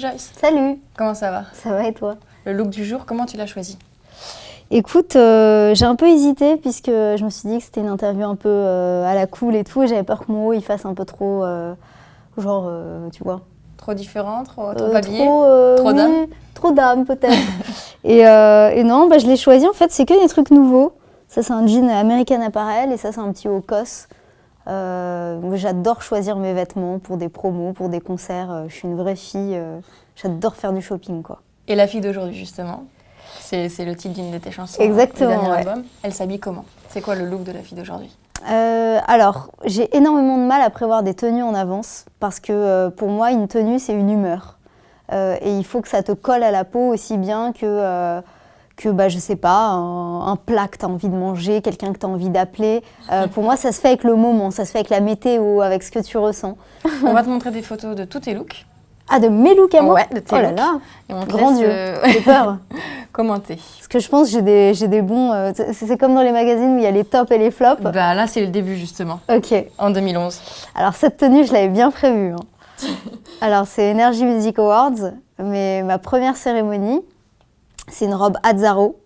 Joyce. Salut. Comment ça va? Ça va et toi? Le look du jour, comment tu l'as choisi? Écoute, j'ai un peu hésité puisque je me suis dit que c'était une interview un peu à la cool et tout. Et j'avais peur que mon haut il fasse un peu trop, tu vois. Trop différent, trop habillé, trop dame? Oui, trop dame peut-être. et non, je l'ai choisi en fait, c'est que des trucs nouveaux. Ça c'est un jean American Apparel et ça c'est un petit haut COS. J'adore choisir mes vêtements pour des promos, pour des concerts. Je suis une vraie fille, j'adore faire du shopping quoi. Et la fille d'aujourd'hui justement, c'est le titre d'une de tes chansons. Exactement, du dernier ouais. album. Elle s'habille comment? C'est quoi le look de la fille d'aujourd'hui? Alors, j'ai énormément de mal à prévoir des tenues en avance parce que pour moi, une tenue, c'est une humeur. Et il faut que ça te colle à la peau aussi bien que je sais pas, un plat que tu as envie de manger, quelqu'un que tu as envie d'appeler. Pour moi, ça se fait avec le moment, ça se fait avec la météo, avec ce que tu ressens. On va te montrer des photos de tous tes looks. Ah, de mes looks à moi? Ouais, de tes looks. Oh là là, Et on te grand laisse, Dieu, j'ai peur. commenter. Parce que je pense que j'ai des bons... c'est comme dans les magazines où il y a les tops et les flops. Bah là, c'est le début justement, Ok. en 2011. Alors cette tenue, je l'avais bien prévue. Alors c'est Energy Music Awards, mais ma première cérémonie, c'est une robe Azzaro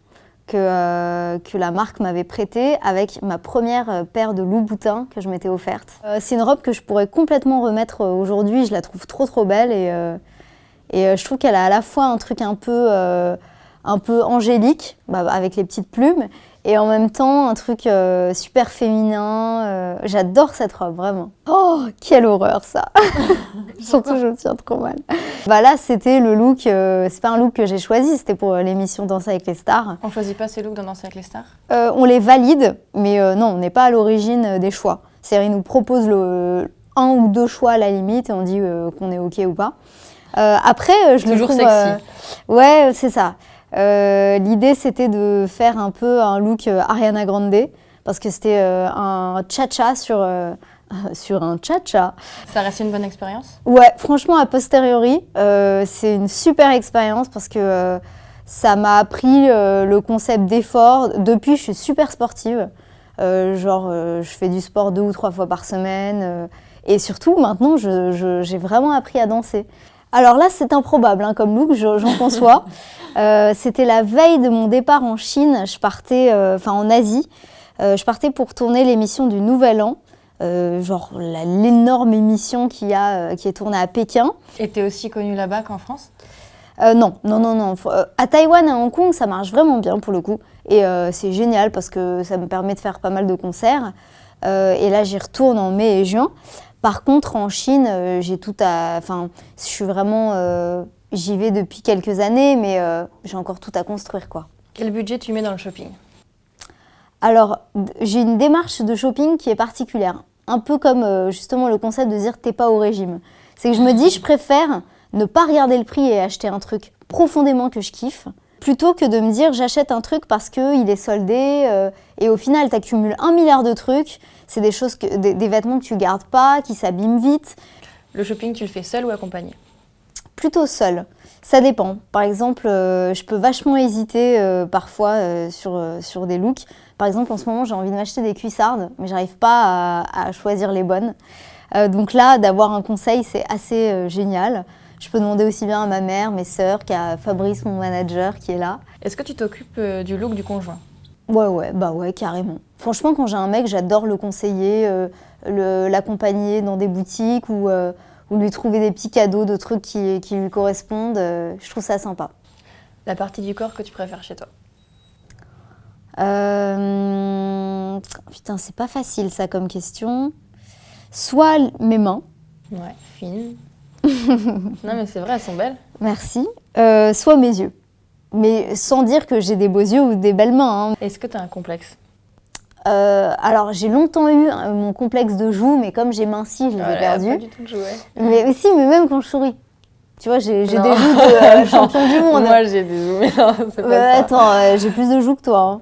que la marque m'avait prêtée avec ma première paire de Louboutin que je m'étais offerte. C'est une robe que je pourrais complètement remettre aujourd'hui, je la trouve trop belle et je trouve qu'elle a à la fois un truc un peu angélique, avec les petites plumes, et en même temps un truc super féminin. J'adore cette robe, vraiment. Oh, quelle horreur ça. Surtout je me tiens trop mal. Là c'était le look, c'est pas un look que j'ai choisi, c'était pour l'émission Danser avec les stars. On choisit pas ces looks dans Danser avec les stars? On les valide, mais non, on n'est pas à l'origine des choix. C'est-à-dire ils nous proposent un ou deux choix à la limite et on dit qu'on est ok ou pas. Après, je le trouve... Toujours sexy. Ouais, c'est ça. L'idée, c'était de faire un peu un look Ariana Grande, parce que c'était un cha-cha sur un cha-cha. Ça reste une bonne expérience? Ouais, franchement, a posteriori, c'est une super expérience parce que ça m'a appris le concept d'effort. Depuis, je suis super sportive. Je fais du sport 2 ou 3 fois par semaine. Et surtout, maintenant, j'ai vraiment appris à danser. Alors là, c'est improbable comme look, j'en conçois. C'était la veille de mon départ en Chine, je partais, en Asie. Je partais pour tourner l'émission du Nouvel An, l'énorme émission qui est tournée à Pékin. Et t'es aussi connue là-bas qu'en France? Non. À Taïwan et à Hong Kong, ça marche vraiment bien pour le coup. Et c'est génial parce que ça me permet de faire pas mal de concerts. Et là, j'y retourne en mai et juin. Par contre, en Chine, je suis vraiment... j'y vais depuis quelques années, mais j'ai encore tout à construire, quoi. Quel budget tu mets dans le shopping? Alors, j'ai une démarche de shopping qui est particulière. Un peu comme, justement, le concept de dire « t'es pas au régime ». C'est que je me dis, je préfère ne pas regarder le prix et acheter un truc profondément que je kiffe, plutôt que de me dire j'achète un truc parce qu'il est soldé et au final t'accumules 1 milliard de trucs, c'est des choses des vêtements que tu gardes pas, qui s'abîment vite. Le shopping, tu le fais seul ou accompagné? Plutôt seul, ça dépend. Par exemple, je peux vachement hésiter parfois sur des looks. Par exemple, en ce moment, j'ai envie de m'acheter des cuissardes, mais j'arrive pas à choisir les bonnes. Donc là, d'avoir un conseil, c'est assez génial. Je peux demander aussi bien à ma mère, mes sœurs, qu'à Fabrice, mon manager, qui est là. Est-ce que tu t'occupes du look du conjoint? Ouais, carrément. Franchement, quand j'ai un mec, j'adore le conseiller, l'accompagner dans des boutiques ou lui trouver des petits cadeaux de trucs qui lui correspondent. Je trouve ça sympa. La partie du corps que tu préfères chez toi? Putain, c'est pas facile ça comme question. Soit mes mains. Ouais, fine. Non mais c'est vrai, elles sont belles. Merci. Soit mes yeux. Mais sans dire que j'ai des beaux yeux ou des belles mains. Est-ce que tu as un complexe? Alors j'ai longtemps eu mon complexe de joue, mais comme j'ai minci, je les ai perdus. Pas du tout de jouet. Mais si, mais même quand je souris. Tu vois, j'ai des joues de champion du monde. Moi j'ai des joues, mais non, c'est pas ça. Attends, j'ai plus de joues que toi.